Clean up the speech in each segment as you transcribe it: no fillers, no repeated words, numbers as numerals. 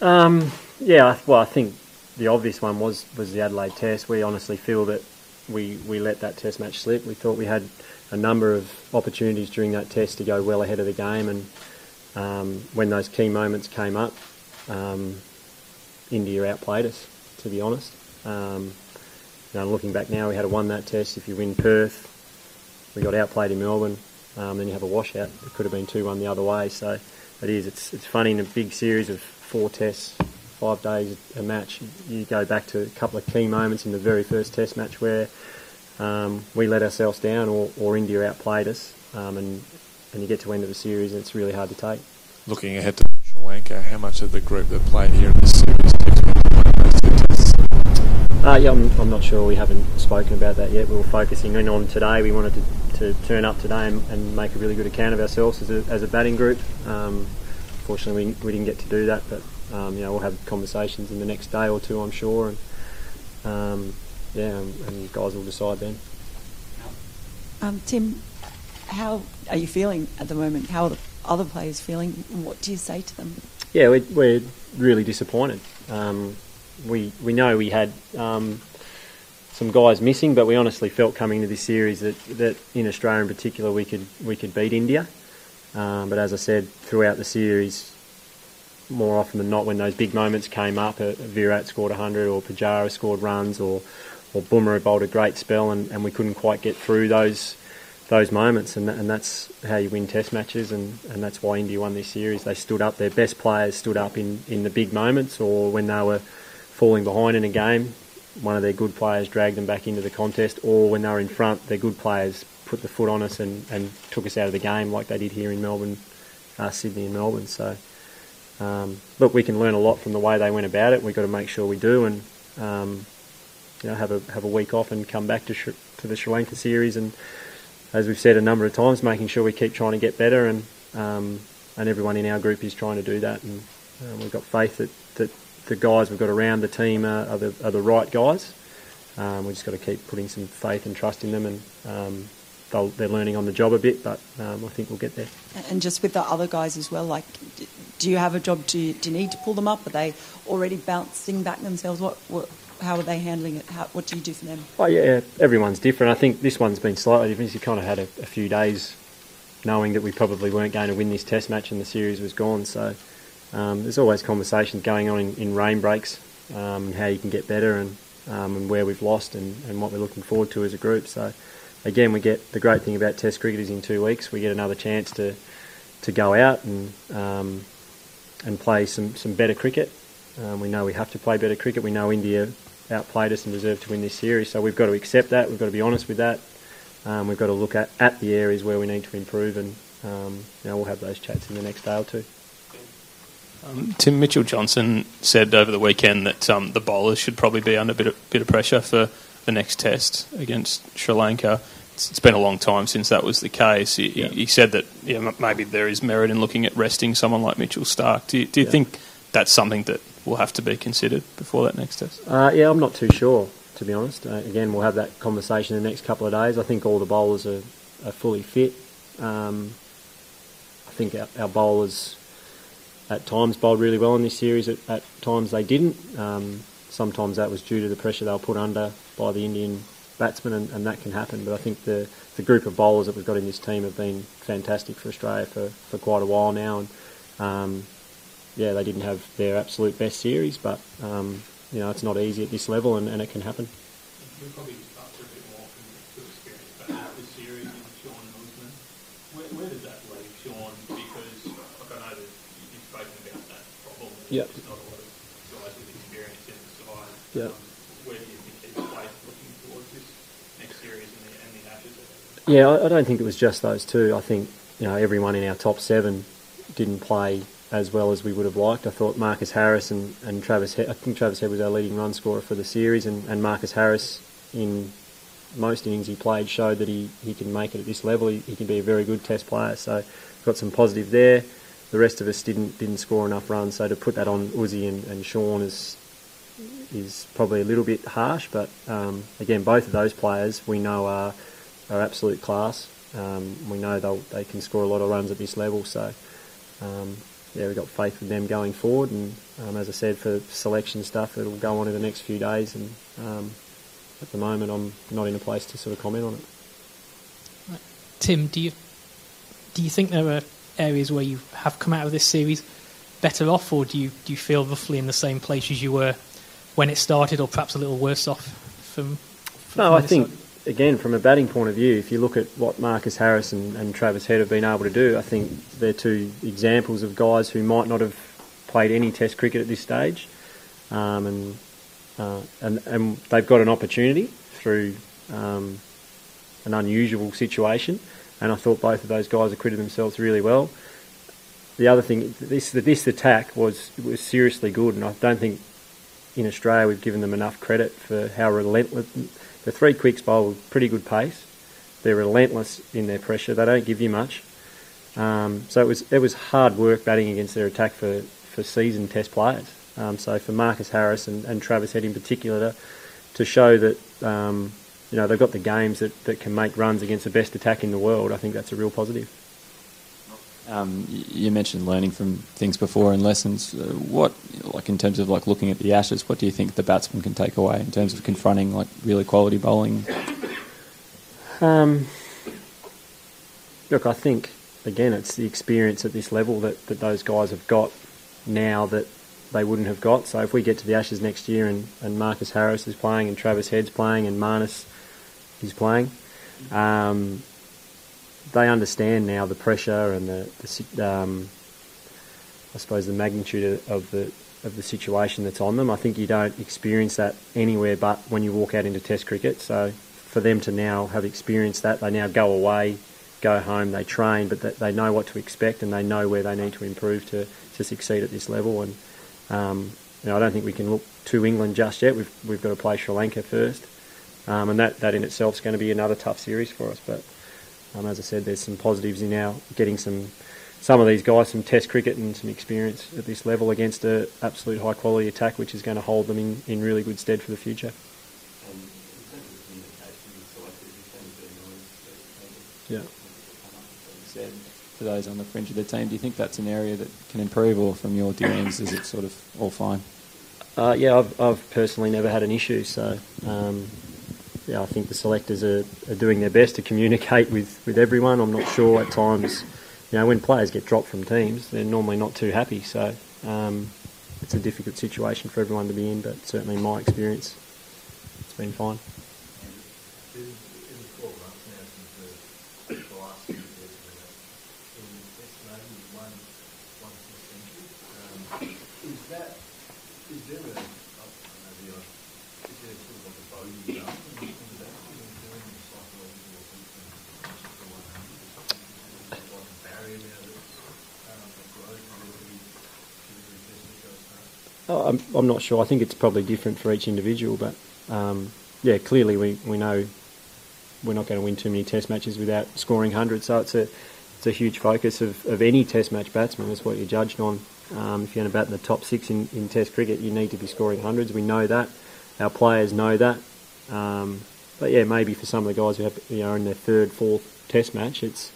Well, I think the obvious one was the Adelaide Test. We honestly feel that we let that Test match slip. We thought we had a number of opportunities during that Test to go well ahead of the game, and when those key moments came up, India outplayed us, to be honest. Looking back now, we had won that Test. If you win Perth, we got outplayed in Melbourne, then you have a washout. It could have been 2-1 the other way. So it's funny in a big series of 4 Tests, 5 days a match. You go back to a couple of key moments in the very first Test match where we let ourselves down, or India outplayed us, and you get to the end of the series, and it's really hard to take. Looking ahead to Sri Lanka, how much of the group that played here in this series keeps on playing those 2 Tests? I'm not sure. We haven't spoken about that yet. We were focusing in on today. We wanted to turn up today and make a really good account of ourselves as a batting group. Fortunately, we didn't get to do that, but we'll have conversations in the next day or two, I'm sure, and you guys will decide then. Tim, how are you feeling at the moment? How are the other players feeling? What do you say to them? Yeah, we're really disappointed. We know we had some guys missing, but we honestly felt coming to this series that in Australia in particular we could beat India. But as I said, throughout the series, more often than not, when those big moments came up, Virat scored 100, or Pujara scored runs, or Bumrah bowled a great spell, and we couldn't quite get through those moments, and that's how you win Test matches, and that's why India won this series. They stood up. Their best players stood up in the big moments, or when they were falling behind in a game, one of their good players dragged them back into the contest, or when they were in front, their good players put the foot on us and took us out of the game, like they did here in Melbourne, Sydney and Melbourne. So, look, we can learn a lot from the way they went about it. We've got to make sure we do, and have a week off and come back to the Sri Lanka series, and as we've said a number of times, making sure we keep trying to get better, and everyone in our group is trying to do that, and we've got faith that the guys we've got around the team are the right guys. We've just got to keep putting some faith and trust in them, and they're learning on the job a bit, but I think we'll get there. And just with the other guys as well, like, do you have a job? Do you need to pull them up? Are they already bouncing back themselves? How are they handling it? What do you do for them? Oh yeah, everyone's different. I think this one's been slightly different. You kind of had a few days knowing that we probably weren't going to win this Test match and the series was gone. So there's always conversations going on in rain breaks, and how you can get better, and where we've lost, and what we're looking forward to as a group. So again, we get the great thing about Test cricket is in 2 weeks we get another chance to go out and play some better cricket. We know we have to play better cricket. We know India outplayed us and deserved to win this series, so we've got to accept that. We've got to be honest with that. We've got to look at the areas where we need to improve, and we'll have those chats in the next day or two. Tim, Mitchell Johnson said over the weekend that the bowlers should probably be under a bit of pressure for the next Test against Sri Lanka. It's been a long time since that was the case. He said that maybe there is merit in looking at resting someone like Mitchell Starc. Do you think that's something that will have to be considered before that next Test? I'm not too sure, to be honest. Again, we'll have that conversation in the next couple of days. I think all the bowlers are fully fit. I think our bowlers at times bowled really well in this series. At times they didn't. Sometimes that was due to the pressure they were put under by the Indian batsmen, and that can happen. But I think the group of bowlers that we've got in this team have been fantastic for Australia for quite a while now. And they didn't have their absolute best series, but it's not easy at this level, and it can happen. You'll probably start a bit more from your experience, but out this series in Sean and Usman, where does that leave Sean? Because I know that you've spoken about that problem. Yep. There's not a lot of guys with experience in the side. Yep. Where do you think he's placed looking towards this next series and the Ashes? Yeah, I don't think it was just those two. I think everyone in our top 7 didn't play as well as we would have liked. I thought Marcus Harris and Travis Head, I think Travis Head was our leading run scorer for the series, and Marcus Harris, in most innings he played, showed that he can make it at this level. He can be a very good Test player, so got some positive there. The rest of us didn't score enough runs, so to put that on Uzi and Sean is probably a little bit harsh, but again, both of those players we know are absolute class. We know they can score a lot of runs at this level, so we've got faith with them going forward. And as I said, for selection stuff, it'll go on in the next few days. And at the moment, I'm not in a place to sort of comment on it. Tim, do you think there are areas where you have come out of this series better off, or do you feel roughly in the same place as you were when it started, or perhaps a little worse off from No, I think, again, from a batting point of view, if you look at what Marcus Harris and Travis Head have been able to do, I think they're two examples of guys who might not have played any Test cricket at this stage, and they've got an opportunity through an unusual situation, and I thought both of those guys acquitted themselves really well. The other thing, this attack was seriously good, and I don't think in Australia we've given them enough credit for how relentless. The three quicks bowl with pretty good pace. They're relentless in their pressure. They don't give you much. So it was hard work batting against their attack for seasoned Test players. So for Marcus Harris and Travis Head in particular to show that they've got the games that can make runs against the best attack in the world, I think that's a real positive. You mentioned learning from things before and lessons. What, like in terms of like looking at the Ashes, what do you think the batsman can take away in terms of confronting like really quality bowling? Look, I think again it's the experience at this level that those guys have got now that they wouldn't have got. So if we get to the Ashes next year and Marcus Harris is playing and Travis Head's playing and Marnus is playing, they understand now the pressure and I suppose the magnitude of the situation that's on them. I think you don't experience that anywhere but when you walk out into Test cricket. So for them to now have experienced that, they now go away, go home, they train, but they know what to expect and they know where they need to improve to succeed at this level. And I don't think we can look to England just yet. We've got to play Sri Lanka first, and that in itself is going to be another tough series for us. But as I said, there's some positives in now getting some of these guys some Test cricket and some experience at this level against an absolute high quality attack, which is going to hold them in really good stead for the future. Yeah. Said to those on the fringe of the team, do you think that's an area that can improve, or from your dealings is it sort of all fine? Yeah, I've personally never had an issue, so I think the selectors are doing their best to communicate with everyone. I'm not sure at times, when players get dropped from teams, they're normally not too happy, so it's a difficult situation for everyone to be in, but certainly in my experience, it's been fine. I'm not sure. I think it's probably different for each individual, but clearly we know we're not going to win too many Test matches without scoring hundreds. So it's a huge focus of any Test match batsman. That's what you're judged on. If you're going to bat in the top six in Test cricket, you need to be scoring hundreds. We know that. Our players know that. But yeah, maybe for some of the guys who have in their third, fourth Test match, it's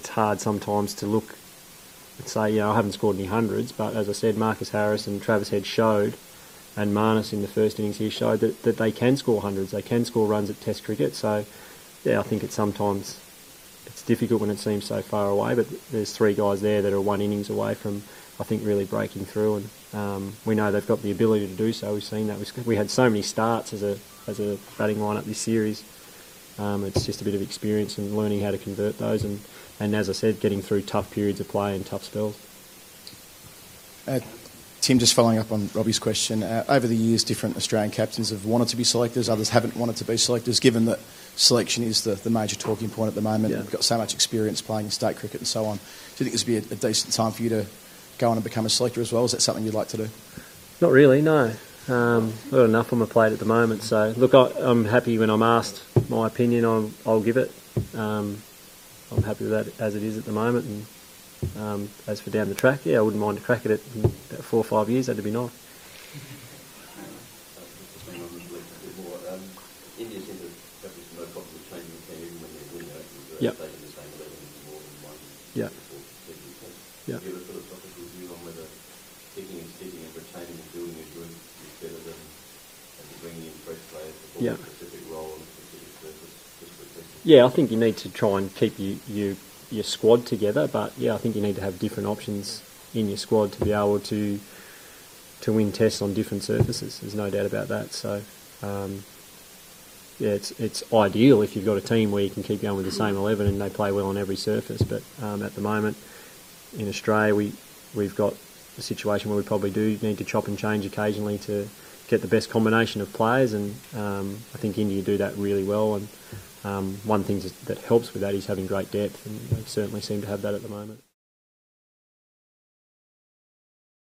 hard sometimes to look and say, I haven't scored any hundreds, but as I said, Marcus Harris and Travis Head showed, and Marnus in the first innings here showed that they can score hundreds, they can score runs at Test cricket. So, I think sometimes it's difficult when it seems so far away, but there's three guys there that are one innings away from, I think, really breaking through, and we know they've got the ability to do so. We've seen that. We had so many starts as a batting lineup this series. It's just a bit of experience and learning how to convert those, and as I said, getting through tough periods of play and tough spells. Tim, just following up on Robbie's question, over the years different Australian captains have wanted to be selectors, others haven't wanted to be selectors, given that selection is the major talking point at the moment. Yeah. You've got so much experience playing in state cricket and so on. Do you think this would be a decent time for you to go on and become a selector as well? Is that something you'd like to do? Not really, no. I've got enough on my plate at the moment, so look, I'm happy when I'm asked my opinion, I'll give it. I'm happy with that as it is at the moment, and as for down the track, I wouldn't mind to crack it at in about 4 or 5 years. That'd be nice. India seems to have no problem with changing the team even when they're winning it. Yep. Taking the same 11 more than one. Yep. on whether picking and sticking and retaining and building a group is better than bringing in fresh players to play a specific role on a specific surface. Just quickly. Yeah, I think you need to try and keep your squad together, but yeah, I think you need to have different options in your squad to be able to win tests on different surfaces. There's no doubt about that. So, yeah, it's ideal if you've got a team where you can keep going with the same 11 and they play well on every surface. But at the moment, in Australia, we've got a situation where we probably do need to chop and change occasionally to get the best combination of players, and I think India do that really well. And one thing that helps with that is having great depth, and they certainly seem to have that at the moment.